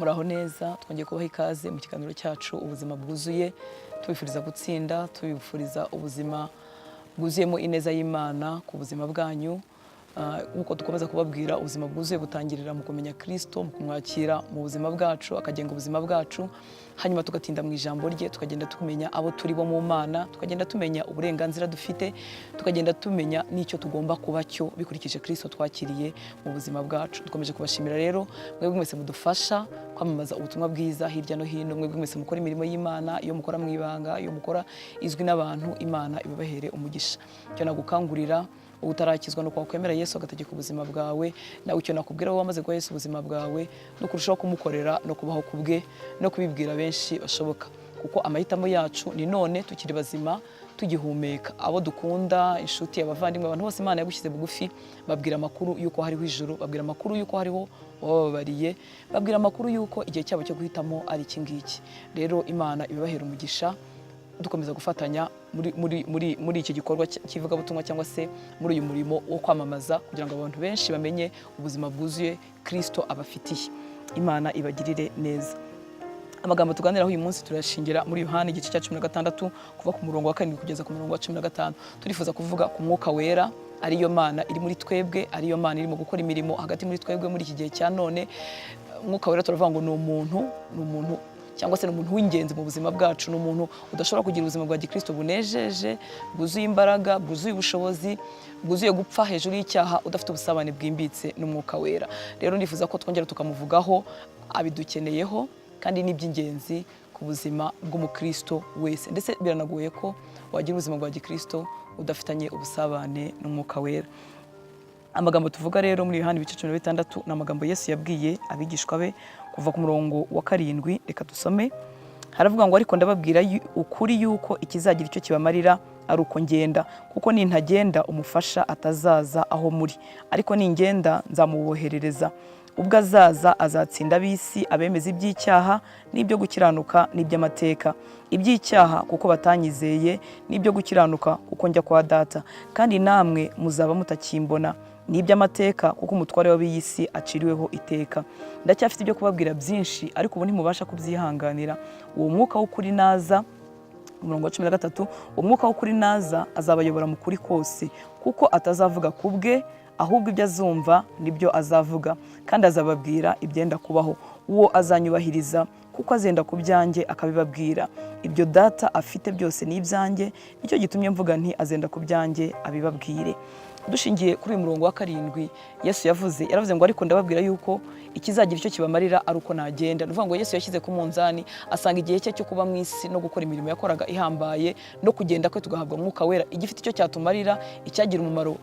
muraho neza twongeye kubaha ikaze mu kiganiro cyacu ubuzima bwuzuye tubifuriza gutsinda tubifuriza ubuzima bwuzuyemo ineza y'Imana ku buzima bwanyu nkuko dukomeza kubabwira ubuzima bwuzuye butangirira mu kumenya Kristo mu kumwakira mu buzima bwacu akagenga ubuzima bwacu hanyuma tugatinda mu ijambo rye tukagenda tumenya abo turi bo mu Mana tukagenda tumenya uburenganzira dufite tukagenda tumenya n'icyo tugomba kuba cyo bikurikije Kristo twakiriye mu buzima bwacu dukomeje kubashimira rero mwebwe mwese mudufasha kwamamaza ubutumwa bwiza hirya no hino mwebwe mwese mukora imirimo y'Imana iyo mukora mu ibanga iyo mukora izwi n'abantu Imana ibabahere umugisha cyo nagukangurira utarakizwa no kwakwemera Yesu agategeka ubuzima bwawe nawe icyo nakubwira wowe wamaze guha Yesu ubuzima bwawe no kurushaho kumukorera no kubaho kubwe no kubibwira benshi bashoboka kuko amahitamo yacu ni none tukiri bazima tugihumeka abo dukunda inshuti abavandimwe abantu bose Imana yagushyize bugufi babwira amakuru yuko hariho ijuru babwira amakuru yuko hariho wababariye babwira amakuru yuko igihe cyabo cyo guhitamo ari iki ngiki rero Imana ibabahera umugisha dukomeza gufatanya muri iki gikorwa kivuga butumwa cyangwa se muri uyu murimo wo kwamamaza kugira ngo abantu benshi bamenye ubuzima bwuzuye Kristo abafitiye Imana ibagirire neza amagambo tuganiraho uyu munsi turashingira muri Yohana igice cya 16 kuva ku murongo wa 7 kugeza ku murongo wa 15 turifuza kuvuga ku mwuka wera ariyo Mana iri muri twebwe ariyo Mana irimo gukora imirimo hagati muri twebwe muri iki gihe cya none umwuka wera turavuga ngo ni umuntu cyangwa se n'umuntu w'ingenzi mu buzima bwacu n'umuntu udashobora kugira ubuzima bwa Gikristo bunejeje bwuzuye imbaraga bwuzuye ubushobozi bwuzuye gupfa hejuru y'icyaha udafite ubusabane bwimbitse n'umwuka wera rero ndifuza ko twongera tukamuvugaho abidukeneyeho kandi n'iby'ingenzi ku buzima bw'umukristo wese ndetse biranagoye ko wagira ubuzima bwa Gikristo udafitanye ubusabane n'umwuka wera amagambo tuvuga rero muri Yohana ibice 16 n'amagambo Yesu yabwiye abigishwa be kuva ku murongo wa 7 reka dusome haravuga ngo ariko ndababwira ukuri yuko ikizagira icyo kibamarira ari uko ngenda kuko nintagenda umufasha atazaza aho muri ariko ningenda nzamuboherereza ubwo azaza azatsinda ab'isi abemeza iby'icyaha n'ibyo gukiranuka n'iby'amateka iby'icyaha kuko batanyizeye n'ibyo gukiranuka kuko njya kwa data kandi namwe muzaba mutakimbona n'iby'amateka kuko umutware w'ab'isi aciriweho iteka ndacyafite ibyo kubabwira byinshi ariko ubu ntimubasha kubyihanganira uwo mwuka w'ukuri naza umurongo wa 13 uwo mwuka w'ukuri naza azabayobora mu kuri kose kuko atazavuga kubwe ahubwo ibyo azumva nibyo azavuga kandi azababwira ibyenda kubaho uwo azanyubahiriza kuko azenda ku byanjye akabibabwira ibyo data afite byose ni ibyanjye nicyo gitumye mvuga nti azenda ku byanjye abibabwire dushingiye kuri uyu murongo wa 7 Yesu yaravuze ngo ariko ndababwira yuko ikizagira icyo kibamarira ari uko nagenda nuvuga ngo Yesu yashyize ku munzani asanga igihe cye cyo kuba mu isi no gukora imirimo yakoraga ihambaye no kugenda kwe tugahabwa umwuka wera igifite icyo cyatumarira icyagira umumaro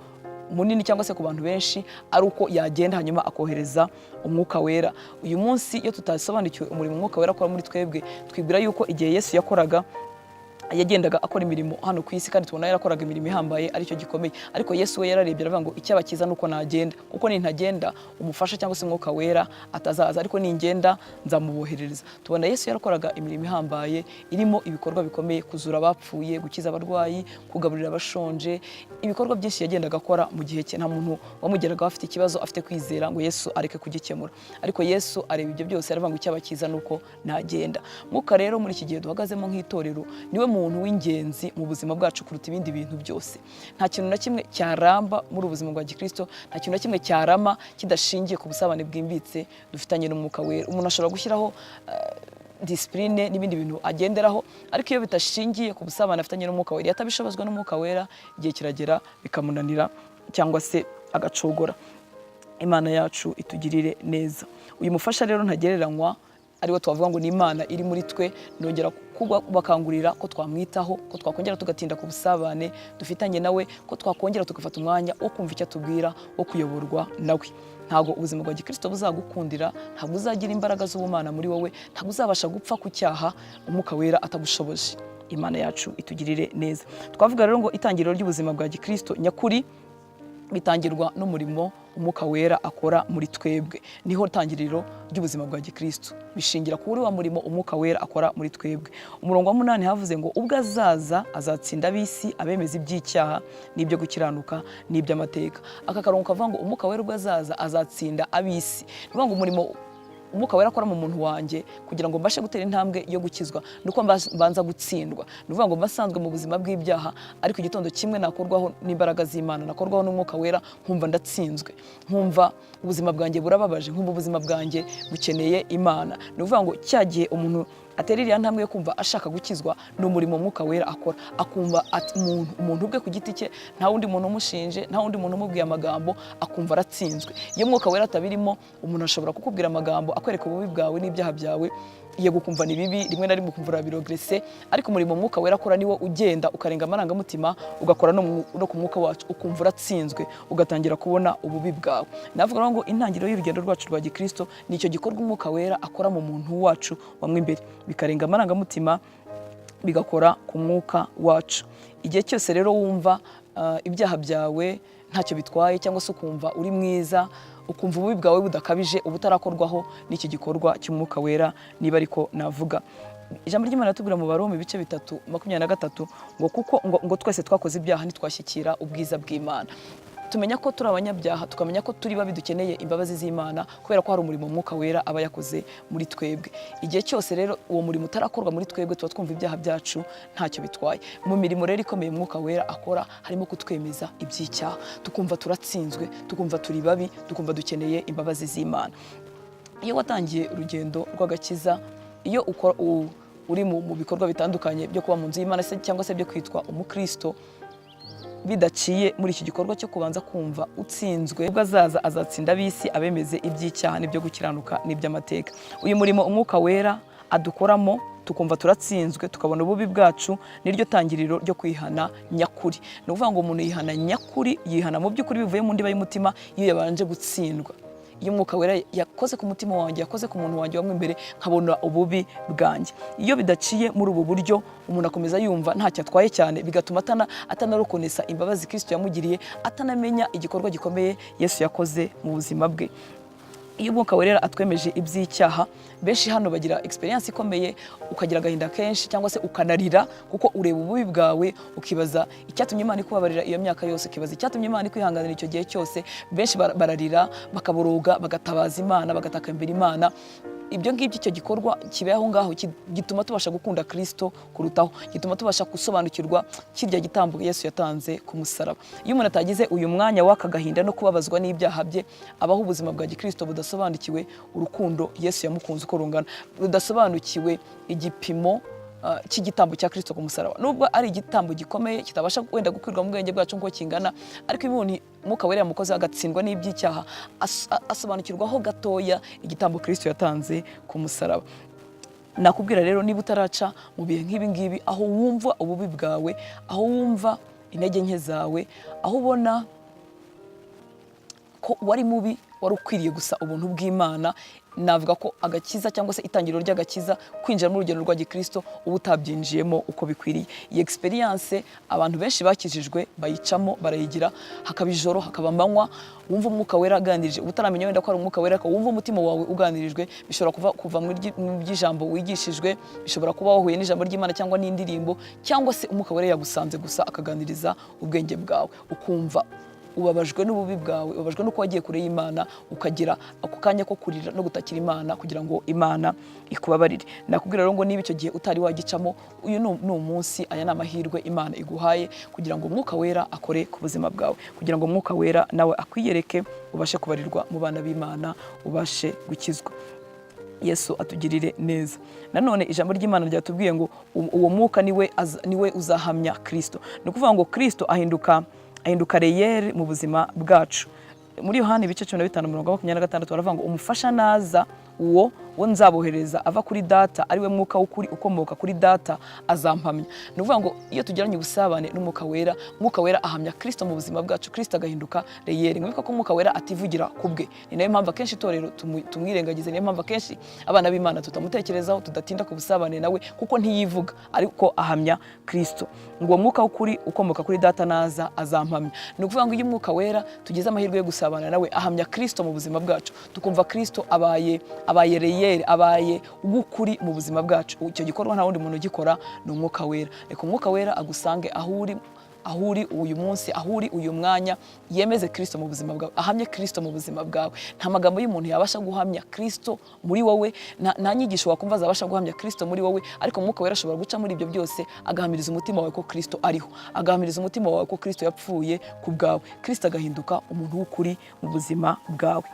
munini cyangwa se ku bantu benshi ari uko yagenda hanyuma akohereza umwuka wera uyu munsi iyo tutasobanukiwe umurimo umwuka wera akora muri twebwe twibwira yuko igihe Yesu yakoraga yagendaga akora imirimo hano ku isi kandi tubona yarakoraga imirimo ihambaye aricyo gikomeye ariko Yesu we yararebye aravuga ngo icyabakiza nuko nagenda kuko nintagenda umufasha cyangwa se umwuka wera atazaza ariko ningenda nzamuboherereza tubona Yesu yarakoraga imirimo ihambaye irimo ibikorwa bikomeye kuzura abapfuye gukiza abarwayi kugaburira abashonje ibikorwa byinshi yagendaga akora mu gihe cye nta muntu wamugeraga afite ikibazo afite kwizera ngo Yesu areke kugikemura ariko Yesu areba ibyo byose aravuga ngo icyabakiza nuko nagenda mwuka rero muri iki gihe duhagazemo nk'itorero niwe umuntu w'ingenzi mu buzima bwacu kuruta ibindi bintu byose nta kintu na kimwe cyaramba muri ubuzima bwa Gikristo nta kintu na kimwe cyarama kidashingiye ku busabane bwimbitse dufitanye n'umwuka wera umuntu ashobora gushyiraho discipline n'ibindi bintu agenderaho ariko iyo bitashingiye ku busabane afitanye n'umwuka wera yatabishobozwa n'umwuka wera igihe kiragera bikamunanira cyangwa se agacogora Imana yacu itugirire neza uyu mufasha rero ntagereranywa ariwe twavuga ngo ni Imana iri muri twe nongera bakangurira ko twamwitaho ko twakongera tugatinda ku busabane dufitanye nawe ko twakongera tugafata umwanya wo kumva icyo atubwira wo kuyoborwa nawe ntago ubuzima bwa Gikristo buzagukundira ntago uzagira imbaraga z'ubumana muri wowe ntago uzabasha gupfa ku cyaha umwuka wera atagushoboje Imana yacu itugirire neza twavuga rero ngo itangiriro ry'ubuzima bwa Gikristo nyakuri bitangirwa n'umurimo umwuka wera akora muri twebwe niho tangiriro ry'ubuzima bwa Gikristo bishingira kuri wa murimo umwuka wera akora muri twebwe umurongo wa 8 havuze ngo ubwo azaza azatsinda ab'isi abemeza iby'icyaha n'ibyo gukiranuka n'iby'amateka aka karongo kavuga ngo umwuka wera ubwo azaza azatsinda ab'isi nivuga ngo umurimo umwuka wera akora mu muntu wanjye kugira ngo mbashe gutera intambwe yo gukizwa nuko mbanza gutsindwa. Ni ukuvuga ngo mbasanzwe mu buzima bw'ibyaha, ariko igitondo kimwe nakorwaho n'imbaraga z'Imana, nakorwaho n'umwuka wera, nkumva ndatsinzwe, nkumva ubuzima bwanjye burababaje, nkumva ubuzima bwanjye bukeneye Imana. Ni ukuvuga ngo cya gihe umuntu atera iriya ntambwe yo kumva ashaka gukizwa, ni umurimo umwuka wera akora, akumva umuntu ubwe ku giti cye, nta wundi muntu umushinje, nta wundi muntu umubwiye amagambo, akumva aratsinzwe. Iyo umwuka wera atabirimo, umuntu ashobora kukubwira amagambo akwereka ububi bwawe n'ibyaha byawe, iyo gukumva ni bibi, rimwe na rimwe ukumva urabirogerese, ariko umurimo umwuka wera akora niwo ugenda ukarenga amarangamutima, ugakora no ku mwuka wacu, ukumva uratsinzwe, ugatangira kubona ububi bwawe. Navuga ngo intangiriro y'urugendo rwacu rwa gikristo ni icyo gikorwa umwuka wera akora mu muntu wacu wamwe imbere, bikarenga amarangamutima, bigakora ku mwuka wacu. Igihe cyose rero wumva ibyaha byawe ntacyo bitwaye, cyangwa se ukumva uri mwiza, ukumva ububi bwawe budakabije, ubutarakorwaho n'iki gikorwa cy'umwuka wera, niba ariko navuga. Ijambo ry'Imana ratubwira mu Baroma ibice 3:23 ngo kuko ngo twese twakoze ibyaha ntitwashyikira ubwiza bw'Imana. Tumenya ko turi abanyabyaha, tukamenya ko turi babi dukeneye imbabazi z'Imana, kubera ko hari umurimo umwuka wera aba yakoze muri twebwe. Igihe cyose rero uwo murimo utarakorwa muri twebwe, tuba twumva ibyaha byacu ntacyo bitwaye. Mu mirimo rero ikomeye umwuka wera akora, harimo kutwemeza iby'icyaha, tukumva turatsinzwe, tukumva turi babi, tukumva dukeneye imbabazi z'Imana. Iyo watangiye urugendo rw'agakiza, iyo uri mu bikorwa bitandukanye byo kuba mu nzu y'Imana cyangwa se byo kwitwa umukristo, bidaciye muri iki gikorwa cyo kubanza kumva utsinzwe, ubwo azatsinda ab'isi, abemeze iby'icyaha n'ibyo gukiranuka n'iby'amateka. Uyu murimo umwuka wera adukoramo, tukumva turatsinzwe, tukabona ububi bwacu, niryo tangiriro ryo kwihana nyakuri. Ni ukuvuga ngo umuntu yihana nyakuri, yihana mu by'ukuri bivuye mu ndiba y'umutima, iyo yabanje gutsindwa. Iyo umwuka wera yakoze ku mutima wanjye, yakoze ku muntu wanjye wamwe imbere, nkabona ububi bwanjye. Iyo bidaciye muri ubu buryo, umuntu akomeza yumva ntacyo atwaye cyane, bigatuma atanarokonesa imbabazi Kristo yamugiriye, atanamenya igikorwa gikomeye Yesu yakoze mu buzima bwe. Iyo umwuka wera atwemeje iby'icyaha, benshi hano bagira experience ikomeye, ukagira agahinda kenshi, cyangwa se ukanarira, kuko ureba ububi bwawe, ukibaza icyatumye Imana ikubabarira iyo myaka yose, ukibaza icyatumye Imana ikwihanganira icyo gihe cyose. Benshi bararira, bakaboroga, bagatabaza Imana, bagataka imbere Imana. Ibyo ngibyo, icyo gikorwa kibaho ngaho, gituma tubasha gukunda Kristo kurutaho, gituma tubasha gusobanukirwa kirya gitambo Yesu yatanze ku musaraba. Iyo umuntu atagize uyu mwanya w'aka gahinda no kubabazwa n'ibyaha bye, abaho ubuzima bwa gikristo budasobanukiwe urukundo Yesu yamukunze uko rungana, budasobanukiwe igipimo cy'igitambo cya Kristo ku musaraba. Nubwo ari igitambo gikomeye kitabasha wenda gukwirwa mu bwenge bwacu ngo kingana, ariko ibuni umwuka wera yamukoze agatsindwa n'iby'icyaha, asobanukirwaho gatoya igitambo Kristo yatanze ku musaraba. Nakubwira rero, niba utaraca mu bihe nk'ibi ngibi, aho wumva ububi bwawe, aho wumva intege nke zawe, aho ubona ko wari mubi, wari ukwiriye gusa ubuntu bw'Imana, navuga ko agakiza cyangwa se itangiriro ry'agakiza, kwinjira mu rugendo rwa gikristo uba utabyinjiyemo uko bikwiriye. Iyi experience abantu benshi bakijijwe bayicamo, barayigira, hakaba ijoro, hakaba amanywa, wumva umwuka wera aganirije, utaramenya wenda ko ari umwuka wera, wumva umutima wawe uganirijwe. Bishobora kuva mu by'ijambo wigishijwe, bishobora kuba wahuye n'ijambo ry'Imana cyangwa n'indirimbo, cyangwa se umwuka wera yagusanze gusa akaganiriza ubwenge bwawe, ukumva ubabajwe n'ububi bwawe, ubabajwe nuko wagiye kure y'Imana, ukagira ako kanya ko kurira no gutakira Imana kugira ngo Imana ikubabarire. Nakubwira rero ngo niba icyo gihe utari wagicamo, uyu ni umunsi, aya ni amahirwe Imana iguhaye kugira ngo umwuka wera akore ku buzima bwawe, kugira ngo umwuka wera nawe akwiyereke, ubashe kubarirwa mu bana b'Imana, ubashe gukizwa. Yesu atugirire neza. Nanone ijambo ry'Imana ryatubwiye ngo uwo mwuka niwe uzahamya Kristo. Ni ukuvuga ngo Kristo ahinduka reyeri mu buzima bwacu. Muri Yohana ibice 15:26 baravuga ngo umufasha naza, uwo nzabohereza ava kuri data, ari we mwuka w'ukuri ukomoka kuri data, azampamya. Ni ukuvuga ngo iyo tugiranye ubusabane n'umwuka wera, umwuka wera ahamya Kristo mu buzima bwacu, Kristo agahinduka reyeri. Mwibuka ko umwuka wera ativugira kubwe. Ni nayo mpamvu akenshi itorero tumwirengagize, niyo mpamvu akenshi abana b'Imana tutamutekerezaho, tudatinda ku busabane nawe, kuko ntiyivuga, ariko ahamya Kristo. Ngo uwo mwuka w'ukuri ukomoka kuri data naza, azampamya. Ni ukuvuga ngo iyo umwuka wera tugize amahirwe yo gusabana nawe, ahamya Kristo mu buzima bwacu, tukumva Kristo abaye reyeri, abaye ugukuri mu buzima bwacu. Icyo gikorwa nta wundi muntu ugikora, ni umwuka wera. Reka umwuka wera agusange aho uri, aho uri uyu munsi, aho uri uyu mwanya, yemeze Kristo mu buzima bwawe, ahamye Kristo mu buzima bwawe. Nta magambo y'umuntu yabasha guhamya Kristo muri wowe, nta nyigisho wakumva zabasha guhamya Kristo muri wowe, ariko Mwuka Wera ashobora guca muri ibyo byose agahamiriza umutima wawe ko Kristo ariho, agahamiriza umutima wawe ko Kristo yapfuye ku bwawe, Kristo agahinduka umuntu w'ukuri mu buzima bwawe.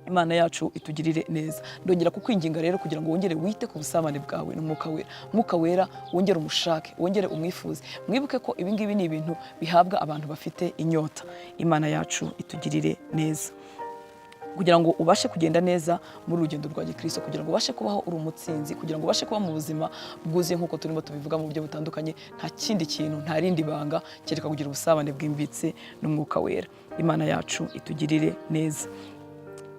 Imana yacu itugirire neza. Ndongera kukwinginga rero kugira ngo wongere wite ku busabane bwawe n'Umwuka Wera. Mwuka Wera wongere umushake, wongere umwifuze. Mwibuke ko ibi ngibi ni ibintu bihabwa abantu bafite inyota. Imana yacu itugirire neza. Kugira ngo ubashe kugenda neza muri urugendo rwa Gikristo, kugira ngo ubashe kubaho uri umutsinzi, kugira ngo ubashe kuba mu buzima bwuzuye nk'uko turimo tubivuga mu buryo butandukanye, nta kindi kintu, nta rindi banga kereka kugira ubusabane bwimbitse n'Umwuka Wera. Imana yacu itugirire neza.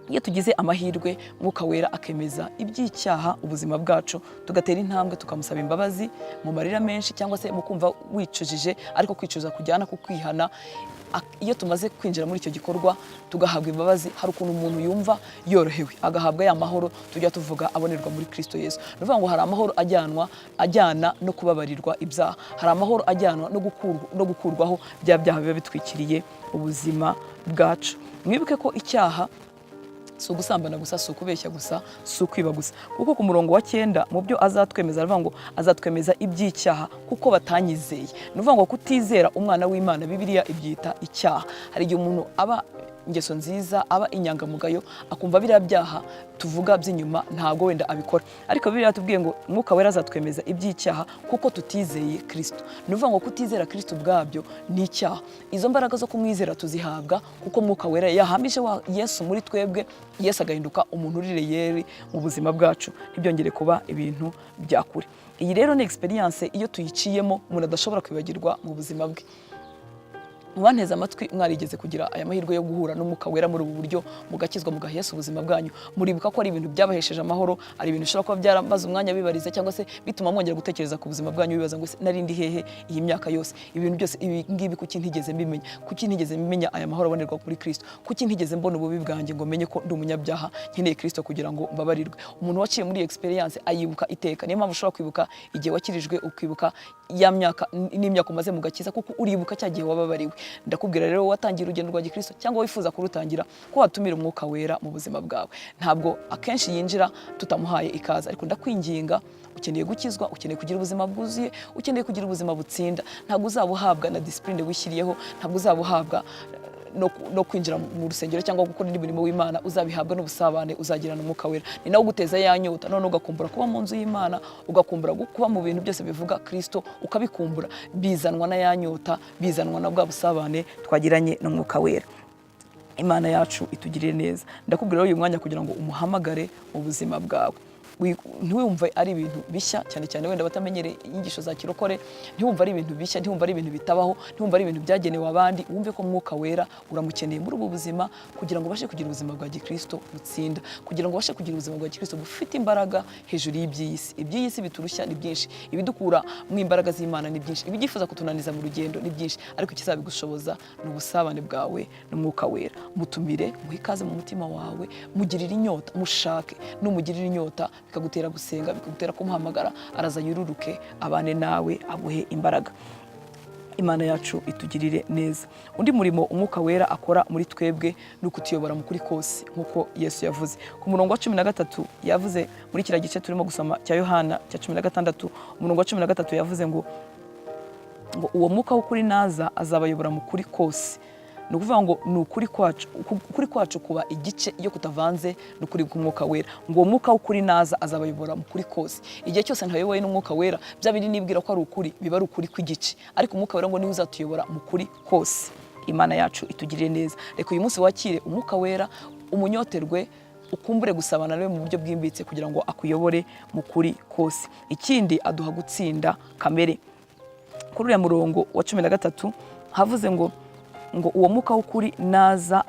Iyo tugize amahirwe Mwuka Wera akemeza iby'icyaha ubuzima bwacu, tugatera intambwe tukamusaba imbabazi mu marira menshi, cyangwa se mu kumva wicujije, ariko kwicuza kujyana ku kwihana. Iyo tumaze kwinjira muri icyo gikorwa tugahabwa imbabazi, hari ukuntu umuntu yumva yorohewe, agahabwa ya mahoro tujya tuvuga abonerwa muri Kristo Yesu. Ni ukuvuga ngo hari amahoro ajyana no kubabarirwa ibyaha, hari amahoro ajyanwa no gukurwaho bya byaha biba bitwikiriye ubuzima bwacu. Mwibuke ko icyaha si ugusambana gusa, si ukubeshya gusa, si ukwiba gusa, kuko ku murongo wa 9 mu byo azatwemeza aravuga ngo azatwemeza iby'icyaha kuko batanyizeye. Ni ukuvuga ngo kutizera umwana w'Imana Bibiliya ibyita icyaha. Hari igihe umuntu aba ingeso nziza, aba inyangamugayo, akumva biriya byaha tuvuga by'inyuma ntago wenda abikora, ariko Bibiliya tubwiye ngo Mwuka Wera azatwemeza iby'icyaha kuko tutizeye Kristo. Ni ukuvuga ngo kutizera Kristo ubwabyo ni icyaha. Izo mbaraga zo kumwizera tuzihabwa kuko Mwuka Wera yahamije Yesu muri twebwe, Yesu agahinduka umuntu urireyeri mu buzima bwacu, ntibyongere kuba ibintu byakure. Iyi rero ni experience iyo tuyiciyemo umuntu adashobora kwibagirwa mu buzima bwe. Mubanteze amatwi mwarigeze kugira aya mahirwe yo guhura n'Umwuka Wera muri ubu buryo, mugakizwa mugahesa ubuzima bwanyu, muribuka ko ari ibintu byabahesheje amahoro, ari ibintu ushobora kuba byaramaze umwanya bibariza, cyangwa se bituma mwongera gutekereza ku buzima bwanyu, bibaza ngo narindi hehe iyi myaka yose, ibintu byose ibi ngibi kuki ntigeze mbimenya, kuki ntigeze mbimenya aya mahoro abonerwa kuri Kristo, kuki ntigeze mbona ububi bwanjye ngo menye ko ndi umunyabyaha nkeneye Kristo kugira ngo mbabarirwe. Umuntu waciye muri experience ayibuka iteka. Niyo mpamvu ushobora kwibuka igihe wakirijwe, ukibuka ya myaka n'imyaka umaze mugakiza, kuko uribuka cya gihe wababariwe. Ndakubwira rero watangira urugendo rwa Gikristo cyangwa wifuza kurutangira, ko watumira Umwuka Wera mu buzima bwawe. Ntabwo akenshi yinjira tutamuhaye ikaze, ariko ndakwinginga, ukeneye gukizwa, ukeneye kugira ubuzima bwuzuye, ukeneye kugira ubuzima butsinda, ntabwo uzabuhabwa na discipline wishyiriyeho, ntabwo uzabuhabwa no kwinjira mu rusengero cyangwa gukora indi mirimo w'Imana, uzabihabwa n'ubusabane uzagirana Umwuka Wera. Ni nawo guteza ya nyota, none ugakumbura kuba mu nzu y'Imana, ugakumbura kuba mu bintu byose bivuga Kristo, ukabikumbura, bizanwa na ya nyota, bizanwa na bwa busabane twagiranye n'Umwuka Wera. Imana yacu itugirire neza. Ndakubwira uyu mwanya kugira ngo umuhamagare mu buzima bwawe. Ntiwumve ari ibintu bishya, cyane cyane wenda batamenyereye inyigisho za kirokore, ntiwumve ari ibintu bishya, ntiwumve ari ibintu bitabaho, ntiwumve ari ibintu byagenewe abandi. Wumve ko Mwuka Wera uramukeneye muri ubu buzima kugira ngo ubashe kugira ubuzima bwa Gikristo butsinda, kugira ngo ubashe kugira ubuzima bwa Gikristo bufite imbaraga hejuru y'iby'isi. Iby'isi biturushya ni byinshi, ibidukura mu imbaraga z'Imana ni byinshi, ibigifuza kutunaniza mu rugendo ni byinshi, ariko ikizabigushoboza ni ubusabane bwawe n'Umwuka Wera. Mutumire, muhe ikaze mu mutima wawe, mugirire inyota, mushake, numugirire inyota bikagutera gusenga, bikagutera kumuhamagara, araza yururuke abane nawe, aguhe imbaraga. Imana yacu itugirire neza. Undi murimo Umwuka Wera akora muri twebwe ni ukutuyobora mu kuri kose, nk'uko Yesu yavuze ku murongo wa 13. Yavuze muri kiriya gice turimo gusoma cya Yohana cya 16, umurongo wa 13 yavuze ngo uwo Mwuka w'ukuri naza azabayobora mu kuri kose. Ni ukuvuga ngo ni ukuri kwacu kuba igice iyo kutavanze n'ukuri k'Umwuka Wera. Ngo uwo Mwuka w'ukuri naza azabayobora mu kuri kose. Igihe cyose ntayoboye n'Umwuka Wera, bya bindi nibwira ko ari ukuri biba ari ukuri kw'igice, ariko Umwuka Wera ngo niwe uzatuyobora mu kuri kose. Imana yacu itugirire neza. Reka uyu munsi wakire Umwuka Wera, umunyoterwe, ukumbure gusabana nawe mu buryo bwimbitse kugira ngo akuyobore mu kuri kose. Ikindi aduha gutsinda kamere. Kuri uriya murongo wa 13 havuze ngo ngo uwo mwuka w'ukuri naza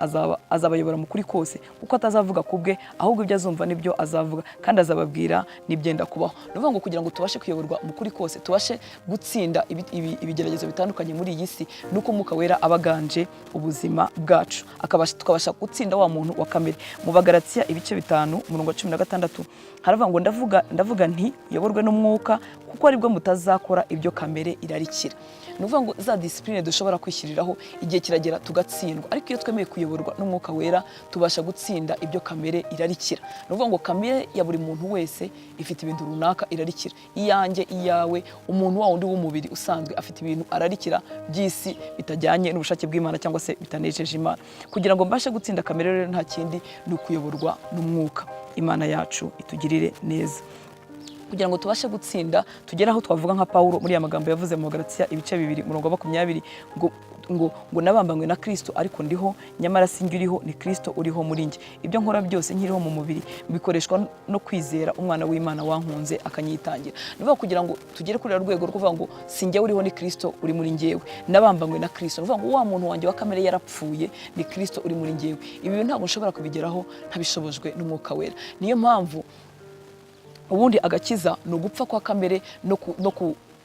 azabayobora mu kuri kose, kuko atazavuga ku bwe, ahubwo ibyo azumva nibyo azavuga, kandi azababwira n'ibyenda kubaho. Ni ukuvuga ngo kugira ngo tubashe kuyoborwa mu kuri kose, tubashe gutsinda ibigeragezo bitandukanye muri iyi si, nuko umwuka wera abaganje ubuzima bwacu, tukabasha gutsinda wa muntu wa kamere. Mu Bagalatiya ibice 5 umurongo wa 16 haravuga ngo ndavuga nti uyoborwe n'umwuka, kuko aribwo mutazakora ibyo kamere irarikira. Ni ukuvuga ngo za discipline dushobora kwishyiriraho igihe kiragera tugatsindwa, ariko iyo twemeye kuyoborwa n'umwuka wera tubasha gutsinda ibyo kamere irarikira. Ni ukuvuga ngo kamere ya buri muntu wese ifite ibintu runaka irarikira, iyanjye, iyawe, umuntu wa wundi w'umubiri usanzwe afite ibintu ararikira by'isi bitajyanye n'ubushake bw'Imana cyangwa se bitanejeje Imana. Kugira ngo mbashe gutsinda kamere rero nta kindi ni ukuyoborwa n'umwuka. Imana yacu itugirire neza. Kugira ngo tubashe gutsinda tugere aho twavuga nka Paulo muri ya magambo yavuze mu Galatiya ibice 2 umurongo wa 20 ngo nabambanywe na Kristo, ariko ndiho, nyamara sinjye uriho, ni Kristo uriho muri njye. Ibyo nkora byose nkiriho mu mubiri bikoreshwa no kwizera umwana w'Imana wankunze akanyitangira. Nivuga kugira ngo tugere kuri rwego rwo kuvuga ngo sinjye uriho, ni Kristo uri muri njyewe, nabambanywe na Kristo. Nivuga ngo wa muntu wanjye wa kamere yarapfuye, ni Kristo uri muri njyewe. Ibi bintu ntabwo nshobora kubigeraho ntabishobojwe n'umwuka wera. Niyo mpamvu ubundi agakiza ni ugupfa kwa kamere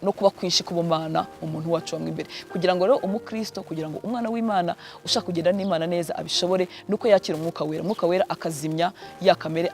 no kuba kwinshi kubumana umuntu wacu wamwe imbere. Kugira ngo rero umukristo, kugira ngo umwana w'Imana ushaka kugenda n'Imana neza abishobore, nuko yakira umwuka wera. Umwuka wera akazimya ya kamere,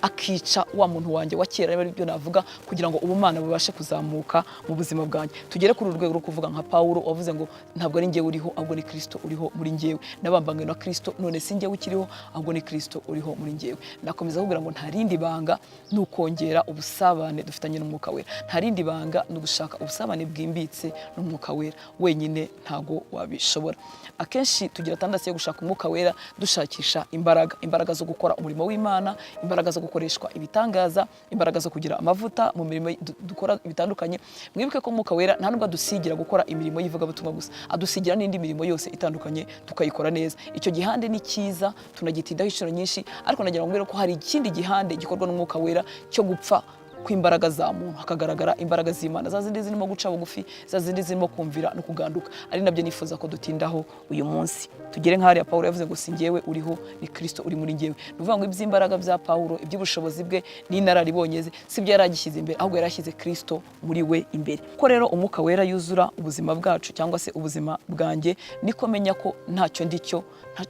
akica wa muntu wanjye wa kera, ari byo navuga, kugira ngo ubumana bubashe kuzamuka mu buzima bwanjye. Tugere kuri urwego rwo kuvuga nka Paulo wavuze ngo ntabwo ari njyewe uriho, ahubwo ni Kristo uriho muri njyewe. Nabambanywe na Kristo, none si njyewe ukiriho, ahubwo ni Kristo uriho muri njyewe. Nakomeza kugira ngo nta rindi banga n'ukongera ubusabane dufitanye n'umwuka wera. Nta rindi banga n'ugushaka ubusabane bwimbitse n'umwuka wera. Wenyine ntago wabishobora. Akenshi tugira tandasi yo gushaka umwuka wera dushakisha imbaraga zo gukora umurimo w'Imana, imbaraga zo gukoreshwa ibitangaza, imbaraga zo kugira amavuta mu mirimo dukora bitandukanye. Mwibuke ko umwuka wera nta nubwo adusigira gukora imirimo y'ivugabutumwa gusa, adusigira n'indi mirimo yose itandukanye tukayikora neza. Icyo gihande ni cyiza, tunagitindaho inshuro nyinshi, ariko nagira ngo ko hari ikindi gihande gikorwa n'umwuka wera cyo gupfa kw'imbaraga za muntu, hakagaragara imbaraga z'Imana, za zindi zirimo guca bugufi, za zindi zirimo kumvira no kuganduka. Ari nabyo nifuza ko dutindaho uyu munsi. Tugere nk'ahari ya Paulo yavuze ngo sinjyewe uriho, ni Kristo uri muri njyewe. Ni ukuvuga ngo iby'imbaraga bya Paulo, iby'ubushobozi bwe n'inararibonye ze, si byo yaragishyize imbere, ahubwo yarashyize Kristo muri we imbere. Ko rero umwuka wera yuzura ubuzima bwacu cyangwa se ubuzima bwanjye, niko menya ko ntacyo ndicyo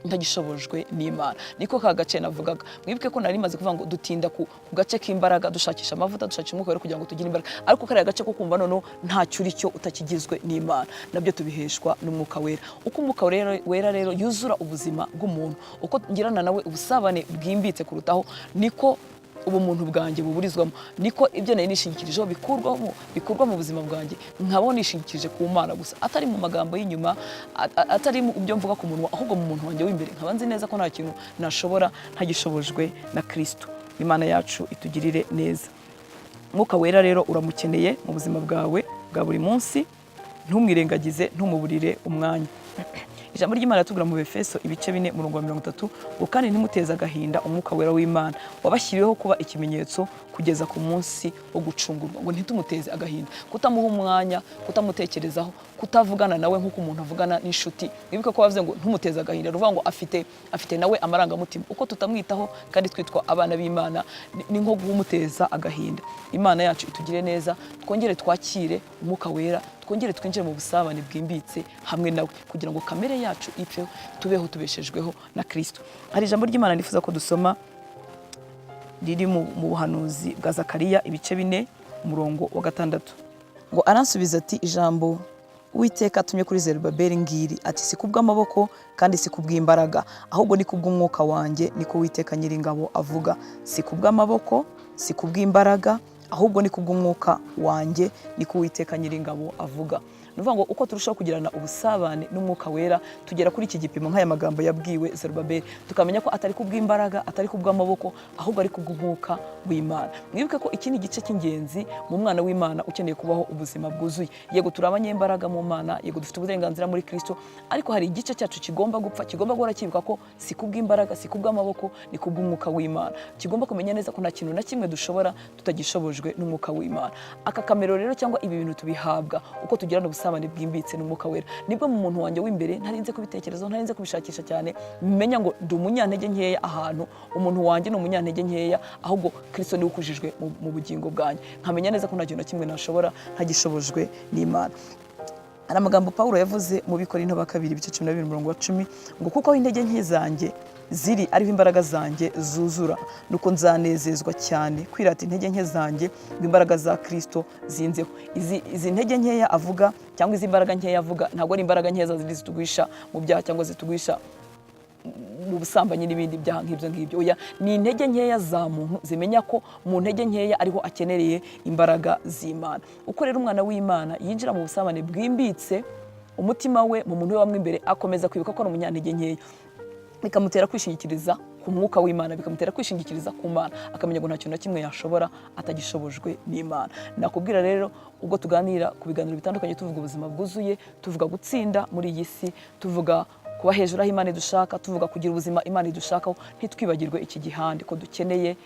ntagishobojwe n'Imana. Niko ka gace navugaga. Mwibuke ko nari maze kuvuga ngo dutinda ku gace k'imbaraga, dushakisha amavuta, dushakisha umwuka wera kugira ngo tugire imbaraga, ariko kariya gace ko kumva noneho ntacyo uricyo utakigizwe n'Imana, nabyo tubiheshwa n'umwuka wera. Uko umwuka wera rero yuzura ubuzima bw'umuntu, uko ngirana nawe ubusabane bwimbitse kurutaho, niko ubumuntu bwanjye buburizwamo, niko ibyo nari nishingikirijeho bikurwa mu buzima bwanjye, nkabona nishingikirije ku Mana gusa, atari mu magambo y'inyuma, atari mu byo mvuga ku munwa, ahubwo mu muntu wanjye w'imbere. Nkaba nzi neza ko nta kintu nashobora ntagishobojwe na Kristo. Imana yacu itugirire neza. Umwuka wera rero uramukeneye mu buzima bwawe bwa buri munsi, ntumwirengagize, ntumuburire umwanya. Ijambo ry'Imana ritubwira mu Efeso ibice 4 umurongo wa 30 ngo kandi ntimuteze agahinda umwuka wera w'Imana wabashyiriweho kuba ikimenyetso kugeza ku munsi wo gucungurwa. Ngo ntitumuteze agahinda, kutamuha umwanya, kutamutekerezaho, kutavugana nawe nk'uko umuntu avugana n'inshuti. Mwibuke ko bavuze ngo ntumuteze agahinda, ruvuga ngo afite nawe amarangamutima. Uko tutamwitaho kandi twitwa abana b'Imana, ni nko kumuteza agahinda. Imana yacu itugire neza, twongere twakire umwuka wera, twongere twinjire mu busabane bwimbitse hamwe nawe, kugira ngo kamere yacu ipfe, tubeho tubeshejweho na Kristo. Hari ijambo ry'Imana nifuza ko dusoma riri mu buhanuzi bwa Zakariya ibice 4 umurongo wa 6 ngo aransubiza ati ijambo Uwiteka atumye kuri Zerubabeli ngiri ati si kubw'amaboko kandi si kubw'imbaraga, ahubwo ni kubw'umwuka wanjye, niko Uwiteka Nyiringabo avuga. Si kubw'amaboko, si kubw'imbaraga, ahubwo ni kubw'umwuka wanjye, niko Uwiteka Nyiringabo avuga. Nuvuga ngo uko turushaho kugirana ubusabane n'umwuka wera, tugera kuri iki gipimo nk'aya magambo yabwiwe Zerubabeli, tukamenya ko atari kubw'imbaraga, atari kubw'amaboko, ahubwo ari kubw'umwuka w'Imana. Mwibuke ko iki ni igice cy'ingenzi mu mwana w'Imana ukeneye kubaho ubuzima bwuzuye. Yego turi abanyembaraga mu Mana, yego dufite uburenganzira muri Kristo, ariko hari igice cyacu kigomba gupfa, kigomba guhora kibuka ko si kubw'imbaraga, si kubw'amaboko, ni kubw'umwuka w'Imana. Kigomba kumenya neza ko nta kintu na kimwe dushobora tutagishobojwe n'umwuka w'Imana. Aka kamero rero cyangwa ibi bintu tubihabwa uko tugirana ubusabane bwimbitse n'umwuka wera. Nibwo mu muntu wanjye w'imbere ntarinze kubitekerezaho, ntarinze kubishakisha cyane, menya ngo ndi umunyantege nkeya ahantu, umuntu wanjye ni umunyantege nkeya, ahubwo Kristo niwe ukujijwe mu bugingo bwanjye. Nkamenya neza ko nta kintu na kimwe nashobora ntagishobojwe n'Imana. Hari amagambo Pawulo yavuze mu Bikorinto ba 2:12 ngo kuko aho intege nke zanjye ziri ariho imbaraga zanjye zuzura, nuko nzanezezwa cyane kwirata intege nke zanjye ngo imbaraga za Kristo zinzeho. Izi ntege nkeya avuga cyangwa izi imbaraga nkeya avuga ntabwo ari imbaraga nkeya zindi zitugwisha mu byaha cyangwa zitugwisha mu busambanyi n'ibindi byaha nk'ibyo ngibyo. Oya, ni intege nkeya za muntu zimenya ko mu ntege nkeya ariho akenereye imbaraga z'Imana. Uko rero umwana w'Imana yinjira mu busabane bwimbitse, umutima we mu muntu we wamwe imbere akomeza kwibuka ko ari umunyantege nkeya, bikamutera kwishingikiriza ku mwuka w'Imana, bikamutera kwishingikiriza ku Mana, akamenya ngo nta kintu na kimwe yashobora atagishobojwe n'Imana. Nakubwira rero ubwo tuganira ku biganiro bitandukanye, tuvuga ubuzima bwuzuye, tuvuga gutsinda muri iyi si, tuvuga kuba hejuru aho Imana idushaka, tuvuga kugira ubuzima Imana idushakaho, ntitwibagirwe iki gihande ko dukeneye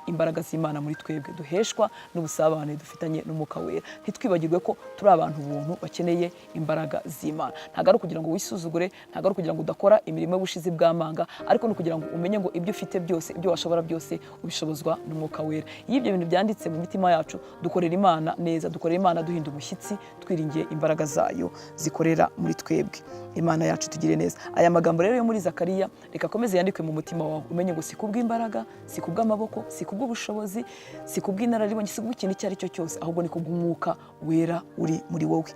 imbaraga z'Imana muri twebwe, duheshwa n'ubusabane dufitanye n'umwuka wera. Ntitwibagirwe ko turi abantu buntu bakeneye imbaraga z'Imana. Ntabwo ari kugira ngo wisuzugure, ntabwo ari kugira ngo udakora imirimo y'ubushizi bw'amanga, ariko no kugira ngo umenye ngo ibyo ufite byose, ibyo washobora byose ubishobozwa n'umwuka wera. Iyo ibyo bintu byanditse mu mitima yacu, dukorera Imana neza, dukorera Imana duhinda umushyitsi, twiringiye imbaraga zayo zikorera muri twebwe. Imana yacu tugire neza. Aya magambo rero yo muri Zakariya reka akomeze yandikwe mu mutima wawe, umenye ngo si kubw'imbaraga, si kubw'amaboko, si kubw'ubushobozi, si kubw'inararibonye, si kubw'ikintu icyo ari cyo cyose, ahubwo ni kubw'umwuka wera uri muri wowe.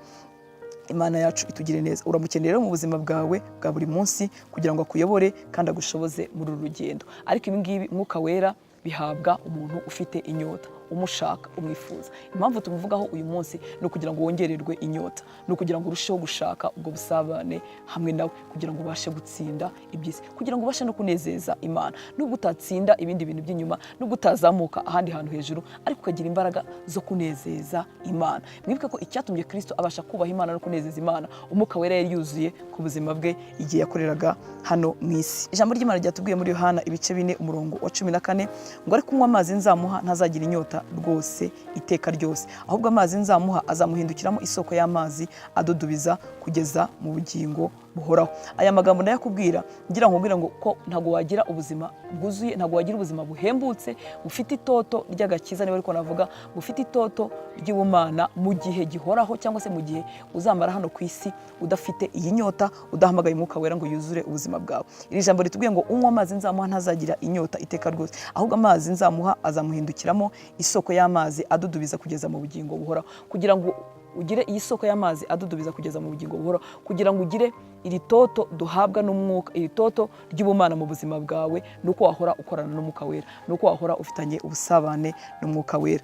Imana yacu itugire neza. Uramukeneye rero mu buzima bwawe bwa buri munsi kugira ngo akuyobore kandi agushoboze muri uru rugendo. Ariko ibi ngibi umwuka wera bihabwa umuntu ufite inyota, umushaka, umwifuza. Impamvu tumuvugaho uyu munsi ni ukugira ngo wongererwe inyota, ni ukugira ngo urusheho gushaka ubwo busabane hamwe nawe, kugira ngo ubashe gutsinda iby'isi, kugira ngo ubashe no kunezeza Imana. Nubwo utatsinda ibindi bintu by'inyuma, nubwo utazamuka ahandi hantu hejuru, ariko ukagira imbaraga zo kunezeza Imana. Mwibuke ko icyatumye Kristo abasha kubaha Imana no kunezeza Imana, umwuka wera yari yuzuye ku buzima bwe igihe yakoreraga hano mu isi. Ijambo ry'Imana ryatubwiye muri Yohana 4:14 ngo ariko unywa amazi nzamuha ntazagira inyota rwose iteka ryose, ahubwo amazi nzamuha azamuhindukiramo isoko y'amazi adudubiza kugeza mu bugingo buhoraho. Aya magambo ndayakubwira ngira nkubwira ngo ko ntago wagira ubuzima bwuzuye, ntago wagira ubuzima buhembutse bufite itoto ry'agakiza, niba ariko navuga bufite itoto ry'ubumana mu gihe gihoraho, cyangwa se mu gihe uzamara hano ku isi udafite iyi nyota, udahamagaye umwuka wera ngo yuzure ubuzima bwawe. Iri jambo ritubwiye ngo unywa amazi nzamuha ntazagira inyota iteka rwose, ahubwo amazi nzamuha azamuhindukiramo isoko y'amazi adudubiza kugeza mu bugingo buhoraho. Kugira ngo ugire iyi soko y'amazi adudubiza kugeza mu bugingo buhoraho, kugira ngo ugire iri toto duhabwa n'umwuka, iri toto ry'ubumana mu buzima bwawe, nuko wahora ukorana n'umwuka wera, nuko wahora ufitanye ubusabane n'umwuka wera.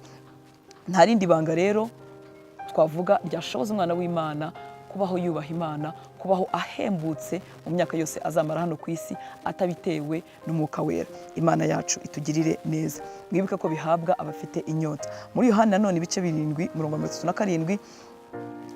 Nta rindi banga rero twavuga ryashoboza umwana w'Imana kubaho yubaha Imana, kubaho ahembutse mu myaka yose azamara hano ku isi atabitewe n'umwuka wera. Imana yacu itugirire neza. Mwibuke ko bihabwa abafite inyota. Muri Yohana none 7:37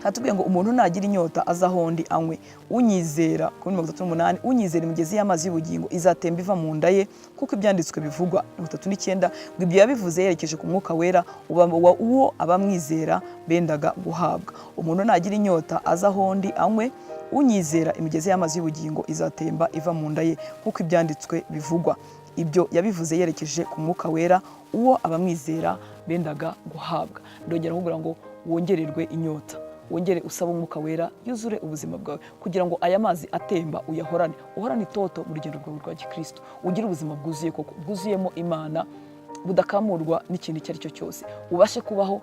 hatubwiye ngo umuntu nagira inyota azahondi anywe, unyizera kuri 38 unyizera imigezi y'amazi y'ubugingo izatemba iva mu nda ye, kuko ibyanditswe bivugwa 39 ngo ibyo yabivuze yerekeje ku mwuka wera uwo abamwizera bendaga guhabwa. Umuntu nagira inyota azahondi anywe, unyizera imigezi y'amazi y'ubugingo izatemba iva mu nda ye, kuko ibyanditswe bivugwa. Ibyo yabivuze yerekeje ku mwuka wera uwo abamwizera bendaga guhabwa. Ndongera kugira ngo wongererwe inyota, wongere usaba umwuka wera yuzure ubuzima bwawe, kugira ngo aya mazi atemba uyahorane, uhorane itoto mu rugendo rwawe rwa Gikristo, ugire ubuzima bwuzuye koko, bwuzuyemo Imana, budakamurwa n'ikintu icyo ari cyo cyose, ubashe kubaho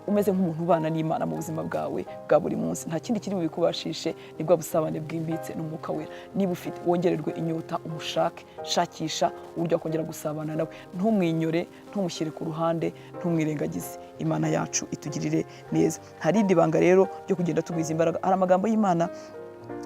umeze nk'umuntu ubana n'Imana mu buzima bwawe bwa buri munsi. Nta kindi kiri bubikubashishe, ni bwa busabane bwimbitse n'umwuka wera. Niba ufite wongererwe inyota, umushake, shakisha uburyo wakongera gusabana nawe, ntumwinyore, ntumushyire ku ruhande, ntumwirengagize. Imana yacu itugirire neza. Hari indi banga rero ryo kugenda tugwiza imbaraga. Hari amagambo y'Imana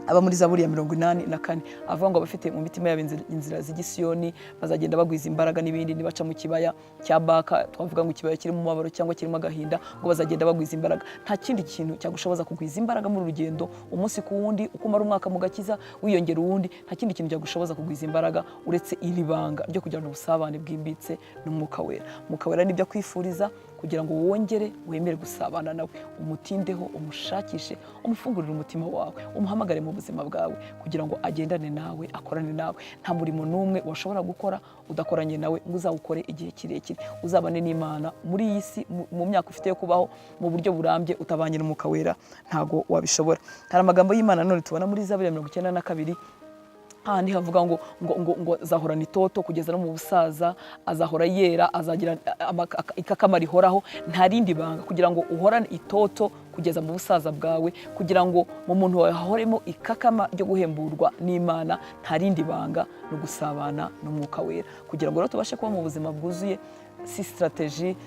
aba muri Zaburi ya 84 avuga ngo abafite mu mitima yabo inzira z'igisiyoni bazagenda bagwiza imbaraga, n'ibindi nibaca mu kibaya cya Baka, twavuga ngo ikibaya kirimo umubabaro cyangwa kirimo agahinda, ngo bazagenda bagwiza imbaraga. Nta kindi kintu cyagushoboza kugwiza imbaraga muri urugendo umunsi ku wundi, uko umara umwaka mu gakiza wiyongera uwundi, nta kindi kintu cyagushoboza kugwiza imbaraga uretse iri banga ryo kugirana ubusabane bwimbitse n'umwuka wera. Umwuka wera nibyo akwifuriza kugira ngo wongere wemere gusabana nawe, umutindeho, umushakishe, umufungurire umutima wawe, umuhamagare mu buzima bwawe kugira ngo agendane nawe, akorane nawe. Nta murimo n'umwe washobora gukora udakoranye nawe ngo uzawukore igihe kirekire, uzabane n'Imana muri iyi si mu myaka ufite yo kubaho mu buryo burambye utabanye n'Umwuka Wera ntago wabishobora. Hari amagambo y'Imana none tubona muri Zaburi 92 handi havuga ngo azahorana itoto kugeza no mu busaza, azahora yera, azagira ikakama rihoraho. Nta rindi banga kugira ngo uhorane itoto kugeza mu busaza bwawe, kugira ngo mu muntu wawe hahoremo ikakama ryo guhemburwa n'Imana. Nta rindi banga no gusabana n'Umwuka Wera, kugira ngo rero tubashe kuba mu buzima bwuzuye. Si strategy,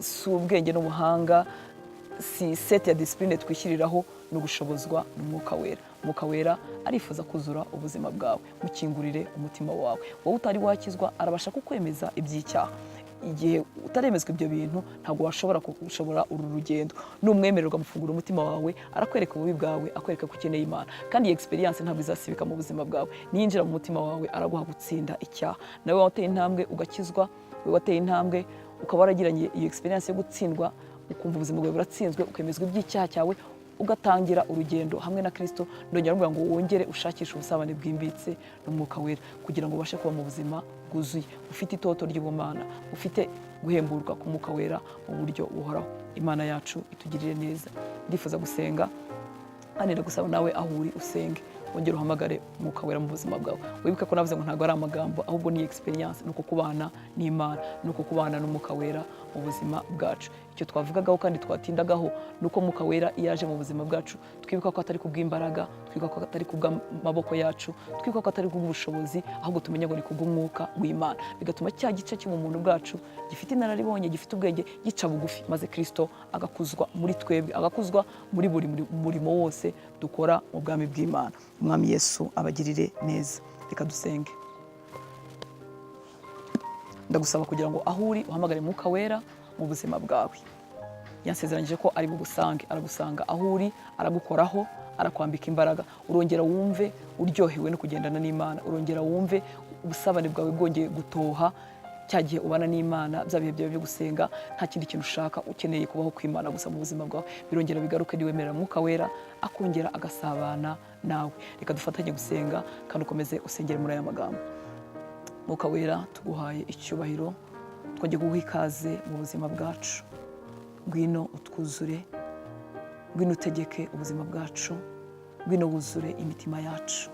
si ubwenge n'ubuhanga, si set ya discipline twishyiriraho, no gushobozwa n'Umwuka Wera. Umwuka Wera arifuza kuzura ubuzima bwawe. Mukingurire umutima wawe. Wowe utari wakizwa arabasha kukwemeza iby'icyaha. Igihe utaremezwa ibyo bintu ntabwo washobora gushobora uru rugendo. N'umwemererwa mufungura umutima wawe, arakwereka ububi bwawe, akwereka ko ukeneye Imana, kandi iyi experience ntabwo izasibika mu buzima bwawe. Niyinjira mu mutima wawe araguha gutsinda icyaha. Nawe wateye intambwe ugakizwa, we wateye intambwe ukaba waragiranye iyo experience yo gutsindwa, ukumva ubuzima bwawe buratsinzwe, ukemezwa iby'icyaha cyawe, ugatangira urugendo hamwe na Kristo. Ndongera kuvuga ngo wongere ushakishe ubusabane bwimbitse n'Umwuka Wera kugira ngo ubashe kuba mu buzima bwuzuye, ufite itoto ry'ubumana, ufite guhemburwa ku Mwuka Wera mu buryo buhoraho. Imana yacu itugirire neza. Ndifuza gusenga kandi ndagusaba nawe aho uri usenge, wongere uhamagare Umwuka Wera mu buzima bwawe. Wibuke ko navuze ngo ntabwo ari amagambo, ahubwo ni experience, nuko kubana n'Imana, nuko kubana n'Umwuka Wera mu buzima bwacu. Icyo twavugagaho kandi twatindagaho nuko Umwuka Wera yaje mu buzima bwacu, twibuka ko atari kubw'imbaraga, twibuka ko atari kubw'amaboko yacu, twibuka ko atari kubw'ubushobozi, ahubwo tumenye ngo ni kubw'Umwuka w'Imana. Bigatuma cya gice cyo mu muntu bwacu gifite inararibonye, gifite ubwenge, gica bugufi, maze Kristo agakuzwa muri twebwe, agakuzwa muri buri murimo wose dukora mu bwami bw'Imana. Umwami Yesu abagirire neza. Reka dusenge. Ndagusaba kugira ngo aho uri uhamagare Umwuka Wera mu buzima bwawe. Yansezeranyije ko ari bugusange, aragusanga aho uri, aragukoraho, arakwambika imbaraga. Urongera wumve uryohewe no kugendana n'Imana, urongera wumve ubusabane bwawe bwongeye gutoha. Cyagiye ubana n'Imana, bya bihe byawe byo gusenga, nta kindi kintu ushaka, ukeneye kubaho kw'Imana gusa mu buzima bwawe, birongera bigaruke niwemerera Umwuka Wera akongera agasabana nawe. Reka dufatanye gusenga kandi ukomeze usengere muri aya magambo. Umwuka Wera tuguhaye icyubahiro, twongeye kuguha ikaze mu buzima bwacu. Ngwino utwuzure, ngwino utegeke ubuzima bwacu, ngwino wuzure imitima yacu.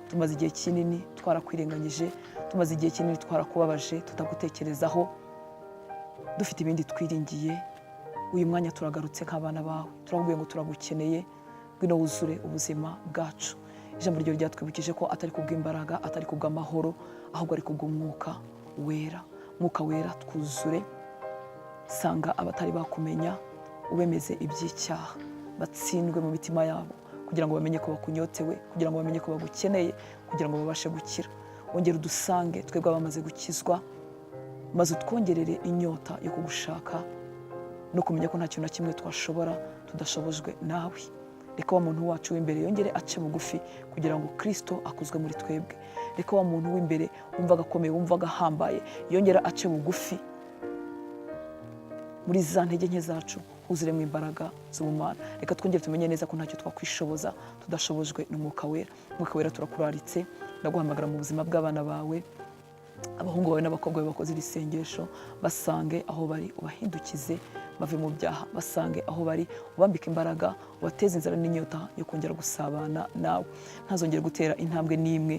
Tumaze igihe kinini twarakwirenganyije, tumaze igihe kinini twarakubabaje, tutagutekerezaho, dufite ibindi twiringiye. Uyu mwanya turagarutse nk'abana bawe, turabwiye ngo turagukeneye, ngwino wuzure ubuzima bwacu. Ijambo ryo ryatwibukije ko atari kubw'imbaraga, atari kubw'amahoro, ahubwo ari kubw'Umwuka Wera. Umwuka Wera twuzure, sanga abatari bakumenya, ubemeze iby'icyaha, batsindwe mu mitima yabo, kugira ngo bamenye ko bakunyotewe, kugira ngo bamenye ko bagukeneye, kugira ngo babashe gukira. Wongere udusange twebwe abamaze gukizwa, maze utwongerere inyota yo kugushaka no kumenya ko nta kintu na kimwe twashobora tudashobojwe nawe. Reka wa muntu wacu w'imbere yongere ace bugufi kugira ngo Kristo akuzwe muri twebwe. Reka wa muntu w'imbere wumvaga akomeye, wumvaga ahambaye, yongera ace bugufi muri za ntege nke zacu, huzuremo imbaraga z'ubumana. Reka twongere tumenye neza ko ntacyo twakwishoboza tudashobojwe n'Umwuka Wera. Umwuka Wera turakuraritse, ndaguhamagara mu buzima bw'abana bawe, abahungu bawe n'abakobwa bawe bakoze iri sengesho, basange aho bari, ubahindukize bave mu byaha, basange aho bari, ubambike imbaraga, ubateze inzara n'inyota yo kongera gusabana nawe. Ntazongere gutera intambwe n'imwe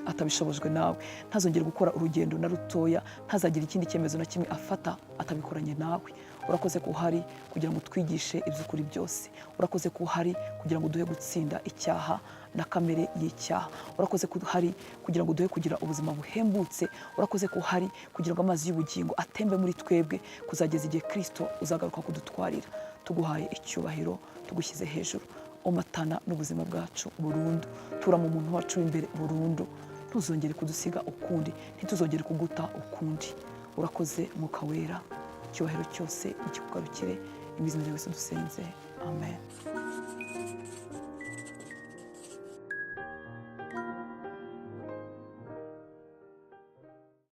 atabishobojwe nawe, ntazongere gukora urugendo na rutoya, ntazagira ikindi cyemezo na kimwe afata atabikoranye nawe. Urakoze ko uhari kugira ngo twigishe iby'ukuri byose. Urakoze ko uhari kugira ngo duhe gutsinda icyaha na kamere y'icyaha. Urakoze ko uhari kugira ngo duhe kugira ubuzima buhembutse. Urakoze ko uhari kugira ngo amazi y'ubugingo atembe muri twebwe kuzageza igihe Kristo uzagaruka kudutwarira. Tuguhaye icyubahiro, tugushyize hejuru. Omatana n'ubuzima bwacu burundu, tura mu muntu wacu w'imbere burundu. Ntuzongere kudusiga ukundi, ntituzongere kuguta ukundi. Urakoze Mwuka Wera, icyubahiro cyose nikikugarukire. Mu izina rya Yesu dusenze, amen.